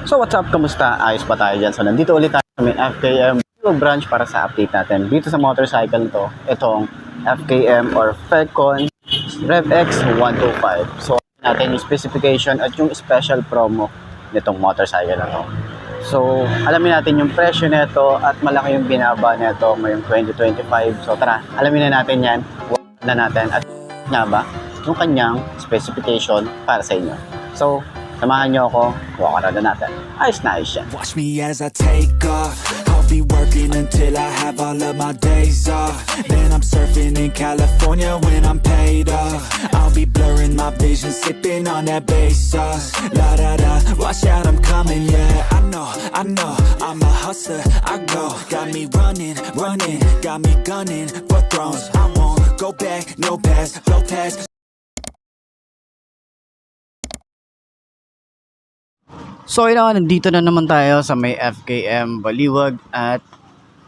So what's up, kamusta? Ayos ba tayo dyan? So nandito ulit tayo sa may FKM branch para sa update natin. Dito sa motorcycle to, itong FKM or Fecon RevX 125. So natin yung specification at yung special promo nitong motorcycle na to. So alamin natin yung presyo nito at malaki yung binaba nito ngayong 2025. So tara, alamin na natin yan. Na natin at nga ba yung kanyang specification para sa inyo. So samahan nyo ako, walk around na natin. Ayos na ayos yan. Watch me as I take off. I'll be working until I have all of my days off. Then I'm surfing in California when I'm paid off. I'll be blurring my vision, sipping on that bass sauce. La da da, watch out, I'm coming, yeah. I know, I'm a hustler, I go. Got me running, got me gunning for thrones. I won't go back, no pass, no pass. So yun nga, nandito na naman tayo sa may FKM Baliwag at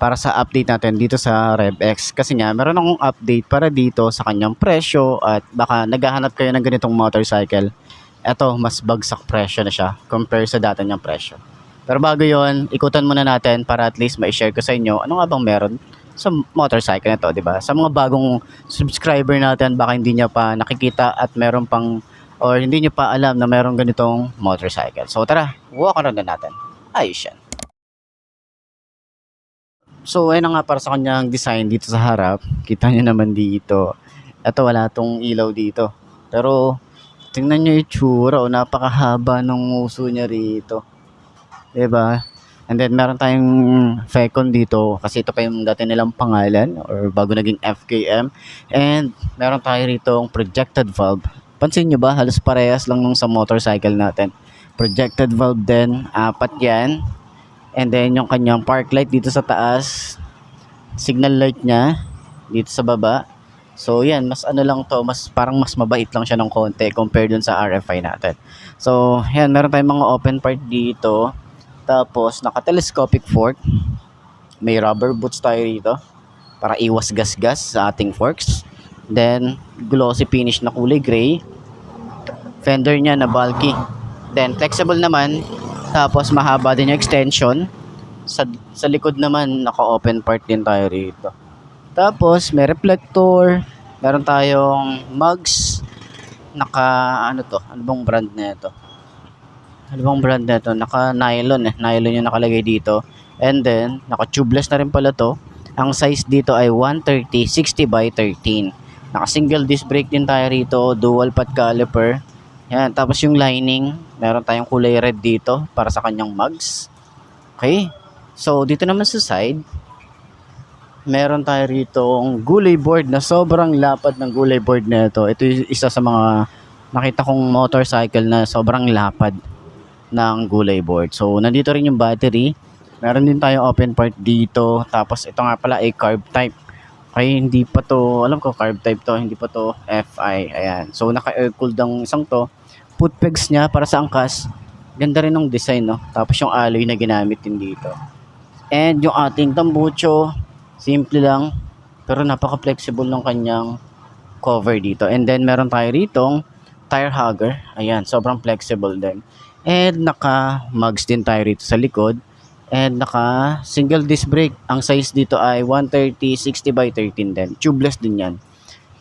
para sa update natin dito sa RevX. Kasi nga, meron akong update para dito sa kanyang presyo at baka naghahanap kayo ng ganitong motorcycle. Eto, mas bagsak presyo na siya compare sa dati niyang presyo. Pero bago yon, ikutan muna natin para at least ma-share ko sa inyo ano nga bang meron sa motorcycle na to, di ba? Sa mga bagong subscriber natin, baka hindi niya pa nakikita at meron pang or hindi nyo pa alam na mayroong ganitong motorcycle. So tara, walk around na natin. Ayos yan. So ayun na nga para sa kanyang design dito sa harap. Kita nyo naman dito. Ito wala tong ilaw dito. Pero tingnan nyo yung itsura. Napakahaba ng uso niya rito. Diba? And then meron tayong Fecon dito. Kasi ito pa yung dati nilang pangalan or bago naging FKM. And meron tayo rito projected valve. Pansin nyo ba, halos parehas lang nung sa motorcycle natin. Projected valve din, apat yan. And then yung kanyang park light dito sa taas. Signal light niya dito sa baba. So yan, mas ano lang to, parang mas mabait lang siya ng konti compared dun sa RFI natin. So yan, meron tayong mga open part dito. Tapos naka-telescopic fork. May rubber boots tayo dito para iwas gas-gas sa ating forks. Then glossy finish na kulay gray. Fender niya na bulky. Then flexible naman. Tapos mahaba din yung extension. Sa likod naman naka-open part din tayo rito. Tapos may reflector. Meron tayong mugs. Ano to? Ano bang brand na ito? Ano bang brand na ito? Naka-nylon eh. Nylon yung nakalagay dito. And then naka-tubeless na rin pala to. Ang size dito ay 130 60 by 13. Naka-single disc brake din tayo rito. Dual pad caliper. Yan, tapos yung lining, meron tayong kulay red dito para sa kanyang mugs. Okay. So, dito naman sa side, meron tayo rito ang gulay board na sobrang lapad ng gulay board na ito. Ito yung isa sa mga nakita kong motorcycle na sobrang lapad ng gulay board. So, nandito rin yung battery. Meron din tayong open part dito. Tapos, ito nga pala ay carb type. Okay, hindi pa to, alam ko carb type to, hindi pa to FI. Ayan. So naka-air cooled ang isang to. Foot pegs niya para sa angkas. Ganda rin ng design, no. Tapos yung alloy na ginamit din dito. And yung ating tambucho, simple lang pero napaka-flexible ng kanyang cover dito. And then meron tayo ritong tire hugger. Ayan, sobrang flexible din. And naka-mugs din tayo rito sa likod. And naka single disc brake. Ang size dito ay 130 60 by 13 din. Tubeless din yan.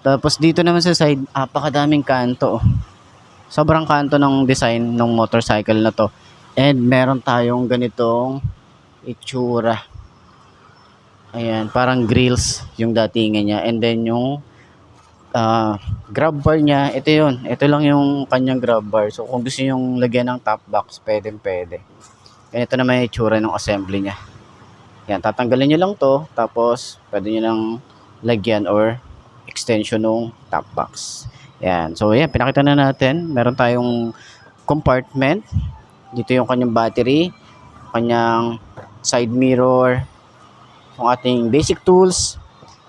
Tapos dito naman sa side, apakadaming kanto. Sobrang kanto ng design ng motorcycle na to. And meron tayong ganitong itsura. Ayan, parang grills yung datingan niya. And then yung grab bar niya, ito yun. Ito lang yung kanyang grab bar. So kung gusto yung lagyan ng top box, pwede. Ganito na may itsura ng assembly niya. Yan, tatanggalin nyo lang to. Tapos, pwede nyo lang lagyan or extension ng top box. Yan. So, yan. Pinakita na natin. Meron tayong compartment. Dito yung kanyang battery. Kanyang side mirror. Yung ating basic tools.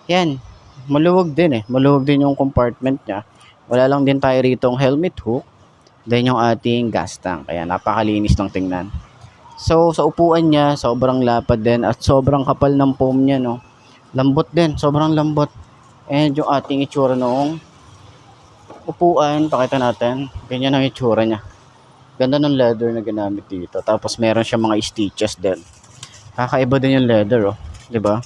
Yan. Maluwag din eh. Maluwag din yung compartment niya. Wala lang din tayo rito ang helmet hook. Then yung ating gas tank. Kaya napakalinis ng tingnan. So, sa upuan niya, sobrang lapad din at sobrang kapal ng foam niya, no. Lambot din, sobrang lambot. And yung ating itsura noong upuan, pakita natin. Ganyan ang itsura niya. Ganda ng leather na ginamit dito. Tapos meron siya mga stitches din. Kakaiba din yung leather, oh. 'Di ba?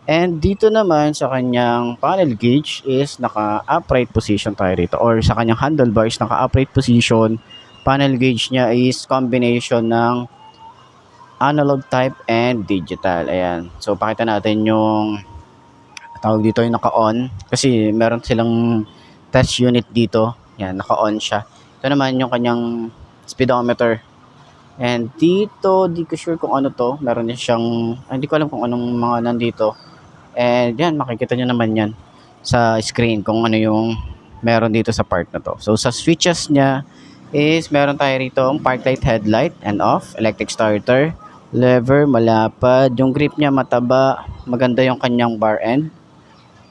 And dito naman sa kanyang panel gauge is naka-upright position tayo rito. Or sa kanyang handlebars, naka-upright position. Panel gauge niya is combination ng analog type and digital. Ayan. So, pakita natin yung tawag dito yung naka-on. Kasi meron silang test unit dito. Yan, naka-on siya. Ito naman yung kanyang speedometer. And dito, di ko sure kung ano to. Meron din siyang, hindi ko alam kung anong mga nandito. And yan, makikita nyo naman yan sa screen kung ano yung meron dito sa part na to. So, sa switches niya is meron tayo rito park light, headlight, and off, electric starter, lever, malapad. Yung grip niya mataba. Maganda yung kanyang bar end.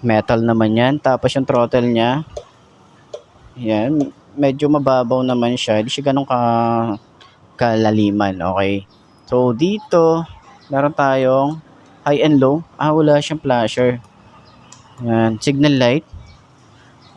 Metal naman yan. Tapos yung throttle niya, yan, medyo mababaw naman siya. Hindi siya ganun kalaliman. Okay. So, dito, meron tayong high and low. Wala siyang flasher. Yan, signal light.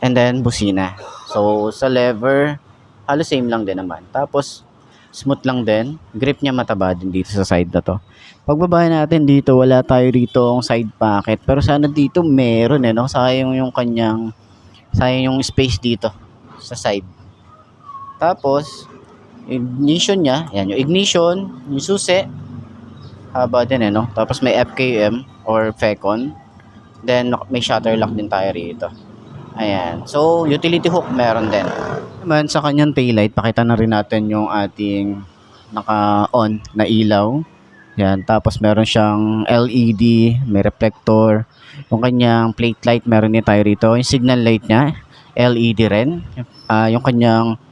And then, busina. So, sa lever, halos same lang din naman. Tapos, smooth lang din. Grip niya mataba din dito sa side na to. Pagbaba natin dito, wala tayo rito ang side pocket. Pero sana dito meron no? Sayang yung space dito sa side. Tapos, ignition niya. Yan, yung ignition, yung susi. Haba din no? Tapos may FKM or FECON. Then, may shutter lock din tayo rito. Ayan. So, utility hook meron din. Naman sa kanyang taillight, pakita na rin natin yung ating naka-on na ilaw. Yan. Tapos meron siyang LED, may reflector. Yung kanyang plate light, meron din tayo rito. Yung signal light niya, LED rin. Yung kanyang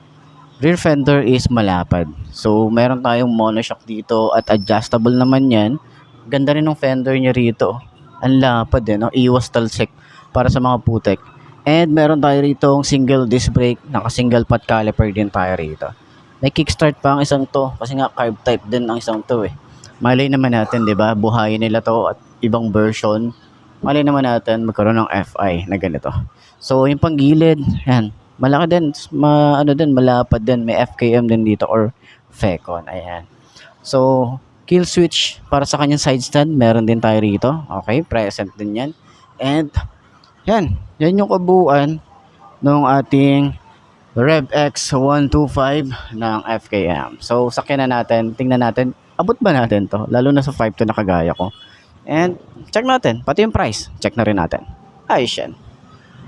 rear fender is malapad. So, meron tayong monoshock dito at adjustable naman yan. Ganda rin ng fender niya rito. Ang lapad no? Iwas talsik para sa mga putek. And meron tayo rito single disc brake, naka-single pot caliper din tayo rito. May kickstart pa ang isang to kasi nga carb type din ang isang to eh. Malay naman natin, 'di ba? Buhayin nila to at ibang version. Malay naman natin magkaroon ng FI na ganito. So, yung panggilid, yan. Malaki din, malapad din, may FKM din dito or FECON. Ayan. So, kill switch para sa kanyang side stand, meron din tayo rito. Okay, present din 'yan. And yan yung kabuuan ng ating Rev X125 ng FKM. So, sakyan na natin. Tingnan natin, abot ba natin to? Lalo na sa 5 to na kagaya ko. And, check natin. Pati yung price. Check na rin natin. Ayos yan.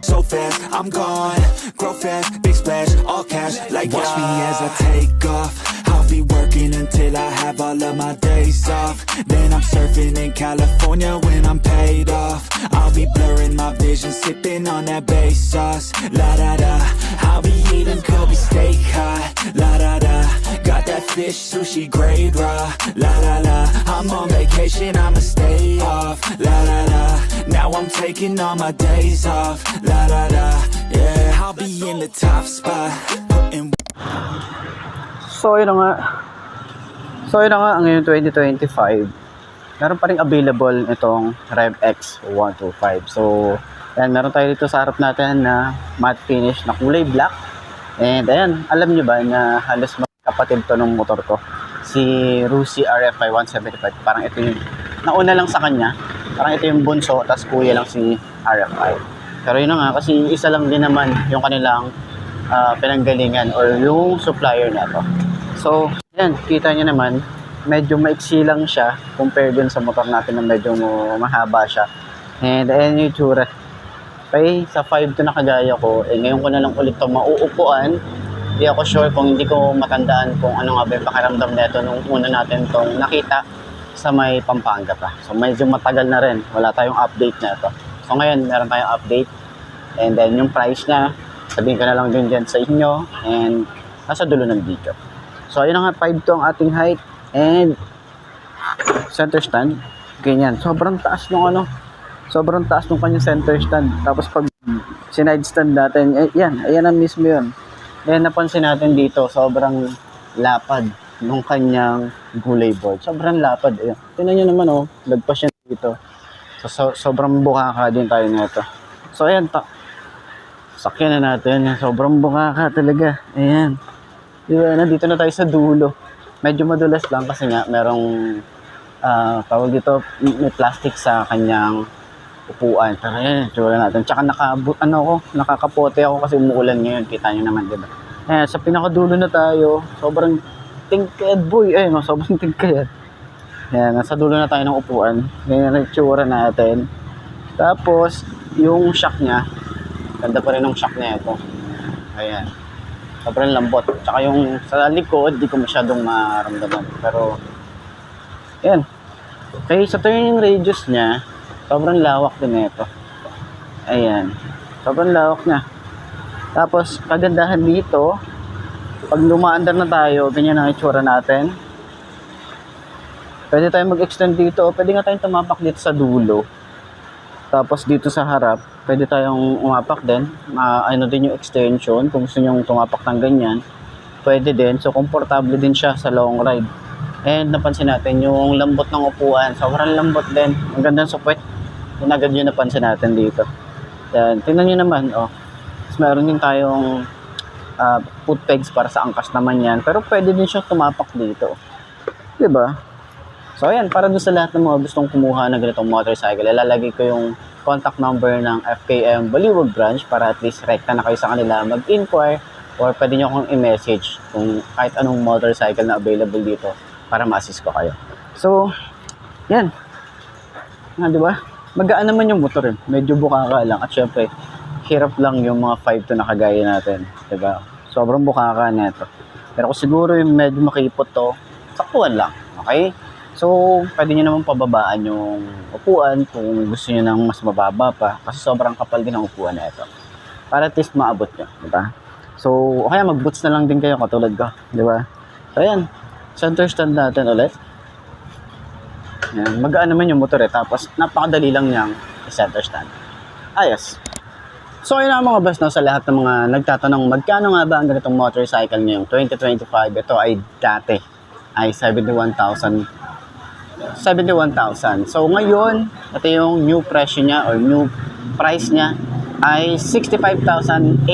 So fast, I'm gone. Grow fast, big splash, all cash. Like watch me as I take off. I'll be working until I have all of my days off. Then I'm surfing in California when I'm paid off. I'll be blurring my vision, sipping on that bass sauce. La da da. I'll be eating Kobe steak hot. La da da. Got that fish sushi grade raw. La la la. I'm on vacation, I'ma stay off. La la la. Now I'm taking all my days off. La da da. Yeah, I'll be in the top spot. So, yun na nga. Ngayon 2025. Meron pa rin available itong Rev X125. So, ayan, meron tayo dito sa harap natin na matte finish na kulay black. And ayan, alam nyo ba na halos magkapatid to ng motor ko. Si Rusi RFI 175. Parang ito yung nauna lang sa kanya. Parang ito yung bunso, tas kuya lang si RFI. Pero yun na nga, kasi isa lang din naman yung kanilang pinanggalingan or yung supplier na to. So, yan, kita nyo naman, medyo maiksi lang siya compared dun sa motor natin na medyo mahaba siya. And ayan yung itsura. Okay, sa 5 to na kagaya ko, ngayon ko na lang ulit ito mauupuan. Hindi ako sure kung hindi ko matandaan kung ano nga ba yung pakiramdam nito nung una natin itong nakita sa may Pampanga pa. So, medyo matagal na rin. Wala tayong update na ito. So, ngayon, meron tayong update. And then, yung price niya, sabihin ko na lang din dyan sa inyo. And, nasa dulo ng video. So, ayun na nga, 5 to ang ating height. And, center stand. Ganyan. Sobrang taas nung sobrang taas nung kanyang center stand. Tapos, pag sinide stand natin, ayan ang mismo yun. Then, napansin natin dito, sobrang lapad nung kanyang gulay board. Sobrang lapad. Ayan. Tingnan nyo naman, lagpas yan dito. So, sobrang bukaka din tayo nito. So, ayan, sakyan na natin. Sobrang bukaka talaga. Ayan. Di ba, nandito na tayo sa dulo. Medyo madulas lang kasi nga merong tawag dito, may plastic sa kanyang upuan. Pero yan, tsura natin. Tsaka nakakapote ako kasi umuulan ngayon. Kita nyo naman, diba? Sa pinakadulo na tayo. Sobrang tingkad, boy. No, sobrang tingkad. Yan, nasa dulo na tayo ng upuan. Ganyan ang tsura natin. Tapos, yung shock niya, ganda pa rin yung shock niya ito. Ayan. Sobrang lambot. Tsaka yung sa likod, di ko masyadong maramdaman. Pero, yan. Okay, sa turning radius niya, sobrang lawak din ito. Ayan. Sobrang lawak niya. Tapos, kagandahan dito, pag lumaandar na tayo, ganyan ang itsura natin. Pwede tayong mag-extend dito. Pwede nga tayong tumapak dito sa dulo. Tapos dito sa harap, pwede tayong umapak din. Ano din yung extension. Kung gusto nyo tumapak ng ganyan, pwede din. So, komportable din siya sa long ride. And napansin natin yung lambot ng upuan. Sobrang lambot din. Ang ganda ng support. Yung agad yun napansin natin dito. Yan. Tingnan nyo naman. Tapos meron din tayong foot pegs para sa angkas naman yan. Pero pwede din siya tumapak dito. Diba? So ayan, para doon sa lahat ng mga gustong kumuha ng ganitong motorcycle, ilalagay ko yung contact number ng FKM Baliwag branch para at least rekta na kayo sa kanila mag-inquire or pwede nyo akong i-message kung kahit anong motorcycle na available dito para ma-assist ko kayo. So, yan. Di ba? Magaan naman yung motor. Medyo bukaka lang at syempre, hirap lang yung mga 5 to na kagaya natin. Diba? Sobrang bukaka na ito. Pero kung siguro yung medyo makipot to, saktuhan lang. Okay? So, pwede nyo naman pababaan yung upuan kung gusto nyo ng mas mababa pa kasi sobrang kapal din ang upuan na ito. Para at least maabot nyo, di ba? So, kaya mag-boots na lang din kayo katulad ko, di ba? So, ayan. Center stand natin ulit. Ayan. Magaan naman yung motor tapos napakadali lang niyang center stand. Ayos. So, ayun ang mga boss sa lahat ng mga nagtatanong magkano nga ba ang ganitong motorcycle ngayong 2025. Ito ay dati ay 71,000. So ngayon, ito yung new presyo niya or new price niya ay 65,888.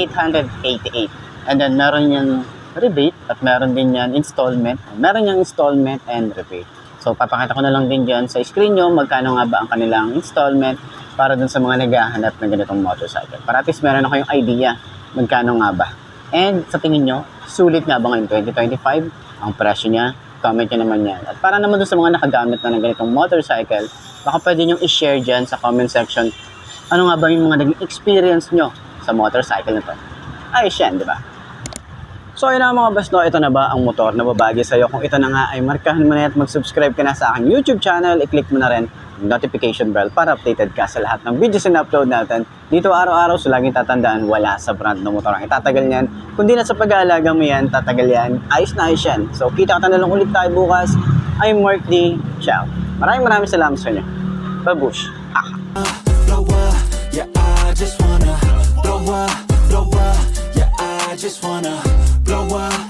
And then meron yung rebate at meron din yan installment. Meron yung installment and rebate. So papakita ko na lang din dyan sa screen nyo magkano nga ba ang kanilang installment para dun sa mga naghahanap ng ganitong motorcycle. Para at least meron ako yung idea magkano nga ba. And sa tingin nyo, sulit nga ba ngayon 2025 ang presyo niya? Comment nyo naman yan. At para naman dun sa mga nakagamit na ng ganitong motorcycle, baka pwede nyo i-share dyan sa comment section ano nga ba yung mga naging experience nyo sa motorcycle na to. Ayos yan, di ba? So ayun na mga boss, ito na ba ang motor na babagi sa'yo? Kung ito na nga ay markahan mo na at mag-subscribe ka na sa aking YouTube channel, i-click mo na rin yung notification bell para updated ka sa lahat ng videos na upload natin. Dito araw-araw, so laging tatandaan, wala sa brand ng motor ang itatagal niyan. Kundi na sa pag-aalaga mo yan, tatagal yan, ayos na ayos yan. So kita ka na lang ulit tayo bukas. I'm Mark D. Ciao. Maraming salamat sa inyo. Babush. Blow up, yeah, I just wanna blow up, yeah, I just wanna blow up.